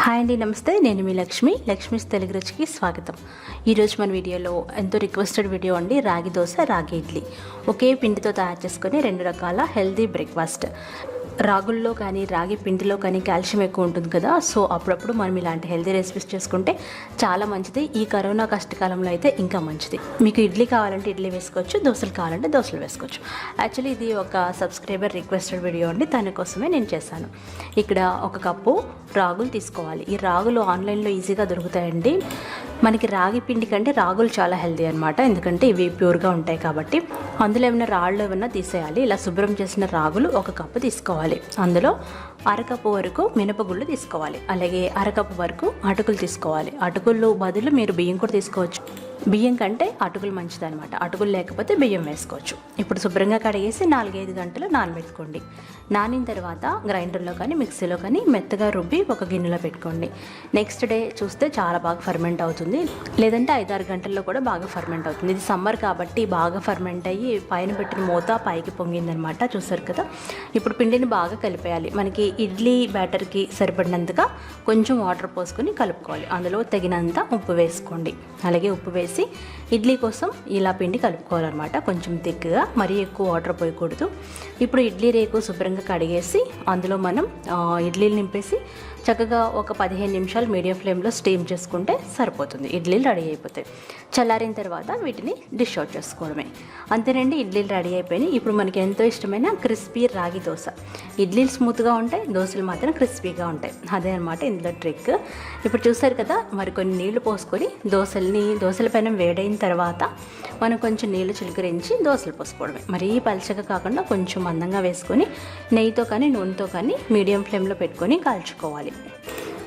Hi అండి, నమస్తే. నేను మీ లక్ష్మీస్ తెలుగురుచికి స్వాగతం. ఈరోజు మన వీడియోలో ఎంతో రిక్వెస్టెడ్ వీడియో అండి, రాగి దోశ, రాగి ఇడ్లీ ఒకే పిండితో తయారు చేసుకుని 2 రకాల హెల్తీ బ్రేక్ఫాస్ట్. రాగుల్లో కానీ రాగి పిండిలో కానీ కాల్షియం ఎక్కువ ఉంటుంది కదా, సో అప్పుడప్పుడు మనం ఇలాంటి హెల్తీ రెసిపీస్ చేసుకుంటే చాలా మంచిది. ఈ కరోనా కష్టకాలంలో అయితే ఇంకా మంచిది. మీకు ఇడ్లీ కావాలంటే ఇడ్లీ వేసుకోవచ్చు, దోశలు కావాలంటే దోశలు వేసుకోవచ్చు. యాక్చువల్లీ ఇది ఒక సబ్స్క్రైబర్ రిక్వెస్టెడ్ వీడియో అండి, దానికోసమే నేను చేశాను. ఇక్కడ 1 కప్పు రాగులు తీసుకోవాలి. ఈ రాగులు ఆన్లైన్లో ఈజీగా దొరుకుతాయండి. మనకి రాగి పిండి కంటే రాగులు చాలా హెల్తీ అనమాట, ఎందుకంటే ఇవి ప్యూర్గా ఉంటాయి కాబట్టి. అందులో ఏమైనా రాళ్ళు ఏమైనా తీసేయాలి. ఇలా శుభ్రం చేసిన రాగులు 1 కప్పు తీసుకోవాలి. అందులో 1/2 కప్పు వరకు మినపగుళ్ళు తీసుకోవాలి. అలాగే 1/2 కప్పు వరకు అటుకులు తీసుకోవాలి. అటుకులు బదులు మీరు బియ్యం కూడా తీసుకోవచ్చు. బియ్యం కంటే అటుకులు మంచిది అనమాట. అటుకులు లేకపోతే బియ్యం వేసుకోవచ్చు. ఇప్పుడు శుభ్రంగా కడిగేసి 4-5 గంటలు నానబెట్టుకోండి. నానిన తర్వాత గ్రైండర్లో కానీ మిక్సీలో కానీ మెత్తగా రుబ్బి ఒక గిన్నెలో పెట్టుకోండి. నెక్స్ట్ డే చూస్తే చాలా బాగా ఫర్మెంట్ అవుతుంది, లేదంటే 5-6 గంటల్లో కూడా బాగా ఫర్మెంట్ అవుతుంది. ఇది సమ్మర్ కాబట్టి బాగా ఫర్మెంట్ అయ్యి పైన పెట్టిన మూత పైకి పొంగిందనమాట. చూసారు కదా. ఇప్పుడు పిండిని బాగా కలిపేయాలి. మనకి ఇడ్లీ బ్యాటర్కి సరిపడినంతగా కొంచెం వాటర్ పోసుకొని కలుపుకోవాలి. అందులో తగినంత ఉప్పు వేసుకోండి. అలాగే ఉప్పు వేసి ఇడ్లీ కోసం ఇలా పిండి కలుపుకోవాలన్నమాట. కొంచెం థిక్గా, మరీ ఎక్కువ వాటర్ పోయకూడదు. ఇప్పుడు ఇడ్లీ రేకు శుభ్రంగా కడిగేసి అందులో మనం ఇడ్లీలు నింపేసి చక్కగా ఒక 15 నిమిషాలు మీడియం ఫ్లేమ్లో స్టీమ్ చేసుకుంటే సరిపోతుంది. ఇడ్లీలు రెడీ అయిపోతాయి. చల్లారిన తర్వాత వీటిని డిష్ అవుట్ చేసుకోవడమే. అంతేనండి, ఇడ్లీలు రెడీ అయిపోయినాయి. ఇప్పుడు మనకి ఎంతో ఇష్టమైన క్రిస్పీ రాగి దోశ. ఇడ్లీలు స్మూత్గా ఉంటాయి, దోశలు మాత్రం క్రిస్పీగా ఉంటాయి. అదే అనమాట ఇందులో ట్రిక్. ఇప్పుడు చూసారు కదా, మరి కొన్ని నీళ్లు పోసుకొని దోశల పైన వేడైన తర్వాత మనం కొంచెం నీళ్లు చిలకరించి దోశలు పోసుకోవడమే. మరీ పలచగా కాకుండా కొంచెం మందంగా వేసుకొని నెయ్యితో కానీ నూనెతో కానీ మీడియం ఫ్లేమ్లో పెట్టుకొని కాల్చుకోవాలి.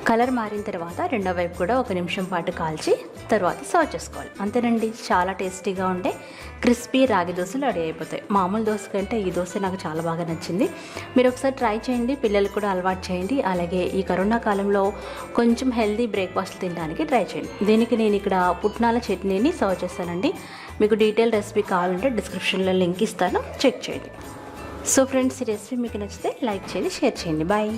కలర్ మారిన తర్వాత రెండో వైపు కూడా 1 నిమిషం పాటు కాల్చి తర్వాత సర్వ్ చేసుకోవాలి. అంతేనండి, చాలా టేస్టీగా ఉండే క్రిస్పీ రాగి దోశలు రెడీ అయిపోతాయి. మామూలు దోశ కంటే ఈ దోశ నాకు చాలా బాగా నచ్చింది. మీరు ఒకసారి ట్రై చేయండి, పిల్లలకు కూడా అలవాటు చేయండి. అలాగే ఈ కరోనా కాలంలో కొంచెం హెల్తీ బ్రేక్ఫాస్ట్ తినడానికి ట్రై చేయండి. దీనికి నేను ఇక్కడ పుట్నాల చట్నీని సర్వ్ చేస్తానండి. మీకు డీటెయిల్ రెసిపీ కావాలంటే డిస్క్రిప్షన్లో లింక్ ఇస్తాను, చెక్ చేయండి. సో ఫ్రెండ్స్, ఈ రెసిపీ మీకు నచ్చితే లైక్ చేయండి, షేర్ చేయండి. బాయ్.